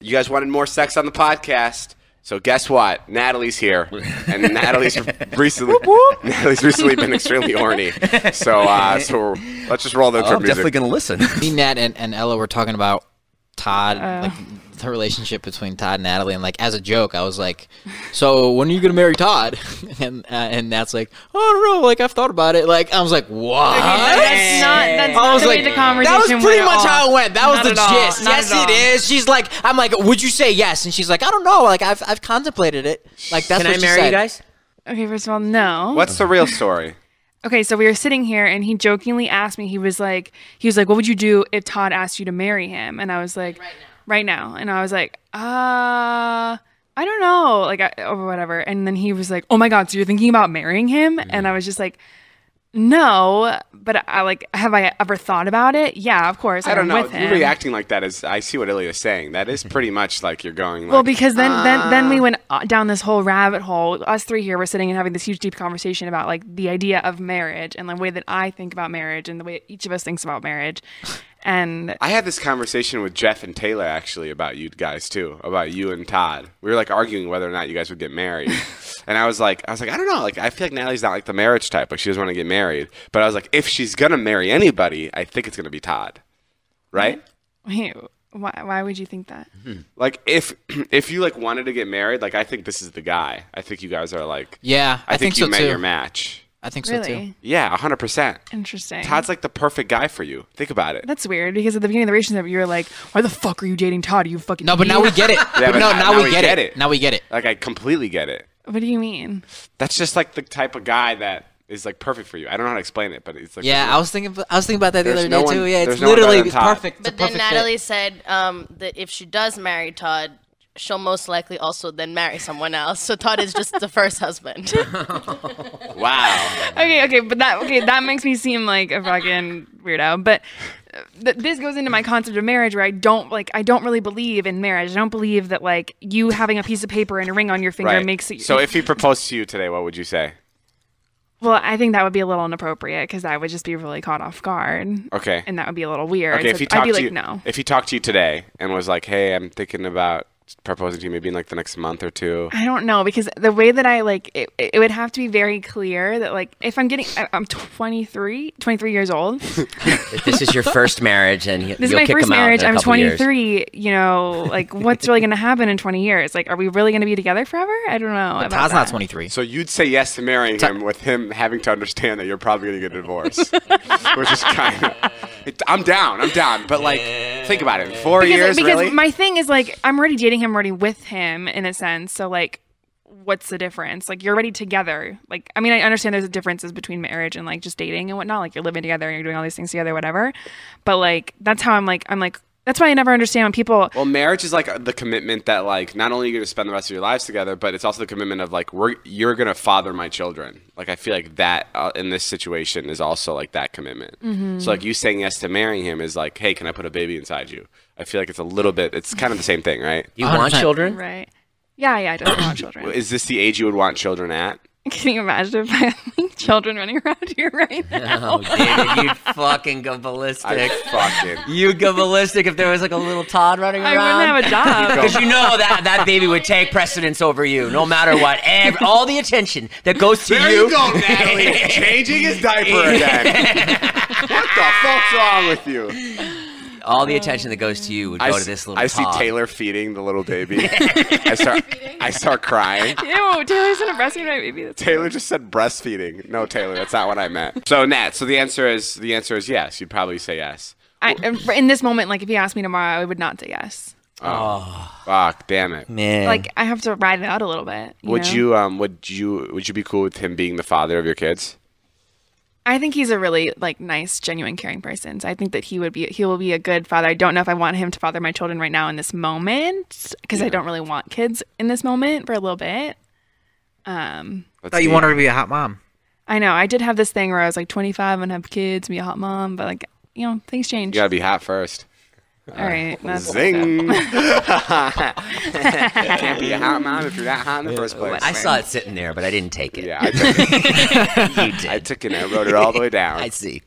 You guys wanted more sex on the podcast. So guess what? Natalie's here, and Natalie's recently been extremely horny. So let's just roll the intro I'm music. definitely gonna listen. Me, Nat, and Ella were talking about Todd, like the relationship between Todd and Natalie, and like as a joke, I was like, "So when are you gonna marry Todd?" and Nat's like, "Oh, I don't know. Like I've thought about it." Like I was like, "What?" That's not the way the conversation that was pretty much how it went. That was Not the at all. gist. Not Yes, at all. it is. She's like, I'm like, "Would you say yes?" And she's like, "I don't know. Like I've contemplated it. Like that's Can what I she marry said." you guys? Okay, first of all, no. What's the real story? Okay, so we were sitting here, and he jokingly asked me. He was like, "What would you do if Todd asked you to marry him?" And I was like, "Right now." And I was like, I don't know, like or whatever. And then he was like, "Oh my God, so you're thinking about marrying him?" And I was just like, "No, but have I ever thought about it? Yeah, of course. I don't know. With him. You reacting like that is. I see what Ilya is saying. That is pretty much like you're going. Like, Well, because then we went down this whole rabbit hole. Us three here were sitting and having this huge, deep conversation about like the idea of marriage and the way that I think about marriage and the way each of us thinks about marriage. And I had this conversation with Jeff and Taylor actually about you guys too, about you and Todd. We were like arguing whether or not you guys would get married, and I was like, I don't know. Like, I feel like Natalie's not like the marriage type. Like, she doesn't want to get married. But I was like, if she's gonna marry anybody, I think it's gonna be Todd, right? wait, why would you think that? Like, if you like wanted to get married, like I think this is the guy. I think you guys are like, Yeah, I think you so met too. your match. I think so too. Really? Yeah, 100%. Interesting. Todd's like the perfect guy for you. Think about it. That's weird because at the beginning of the relationship, you were like, "Why the fuck are you dating Todd? You fucking No, but now we get it. Yeah, but now we get it. Now we get it. Like, I completely get it. What do you mean? That's just like the type of guy that is like perfect for you. I don't know how to explain it, but it's like Yeah, I was thinking about that the There's other no day one- too. Yeah, it's there's no one better literally than Todd. perfect. It's a But then perfect fit. Natalie said that if she does marry Todd, she'll most likely also then marry someone else. So Todd is just the first husband. Wow. Okay, but that makes me seem like a fucking weirdo. But this goes into my concept of marriage, where I don't really believe in marriage. I don't believe that like you having a piece of paper and a ring on your finger Right. makes it. So if he proposed to you today, what would you say? Well, I think that would be a little inappropriate because I would just be really caught off guard. Okay. And that would be a little weird. Okay, So if he I'd talked be to like, you, no. if he talked to you today and was like, "Hey, I'm thinking about proposing to you maybe in like the next month or two." I don't know, because the way that I like it would have to be very clear that like if I'm I'm 23 years old. If this is your first marriage and This is you'll my kick first him out marriage. in a I'm couple years. 23. You know, like what's really going to happen in 20 years? Like, are we really going to be together forever? I don't know. But about Todd's not that. 23. So you'd say yes to marrying him with him having to understand that you're probably going to get a divorce, which is kind of. I'm down. But like, think about it. 4 years, because really? my thing is like I'm already dating him, already with him in a sense. So like, what's the difference? Like, you're already together. Like, I mean, I understand there's differences between marriage and like just dating and whatnot. Like, you're living together and you're doing all these things together, whatever. But like, that's how I'm like. That's why I never understand when people. Well, marriage is like the commitment that like not only are you going to spend the rest of your lives together, but it's also the commitment of like you're going to father my children. Like, I feel like that in this situation is also like that commitment. Mm-hmm. So like you saying yes to marrying him is like, hey, can I put a baby inside you? I feel like it's a little bit. It's kind of the same thing, right? You want 100%. children? Right. Yeah, I don't want children. Is this the age you would want children at? Can you imagine if I had like, children running around here right now? Oh, David, you'd fucking go ballistic. Fucking. You'd go ballistic if there was like a little Todd running I around. wouldn't have a job. Because you know that baby would take precedence over you, no matter what. All the attention that goes to There you. you go, Natalie. Changing his diaper again. What the fuck's wrong with you? All the attention that goes to you would go to this little I see Todd. Taylor feeding the little baby. I start crying. Ew, Taylor's gonna breastfeed my baby. That's Taylor just said breastfeeding. No, Taylor, that's not what I meant. So, Nat, so the answer is yes. You'd probably say yes. in this moment, like if you asked me tomorrow, I would not say yes. Oh, fuck, damn it. Man. Like I have to ride it out a little bit. Would know? you be cool with him being the father of your kids? I think he's a really like nice, genuine, caring person. So I think that he will be a good father. I don't know if I want him to father my children right now in this moment because I don't really want kids in this moment for a little bit. I thought you wanted her to be a hot mom. I know. I did have this thing where I was like 25 and have kids, be a hot mom, but like things change. You gotta be hot first. All right. That's Zing! Can't be a hot mom if you're not hot in the first place. I saw it sitting there, but I didn't take it. Yeah, I took it. You did. I took it and I wrote it all the way down. I see.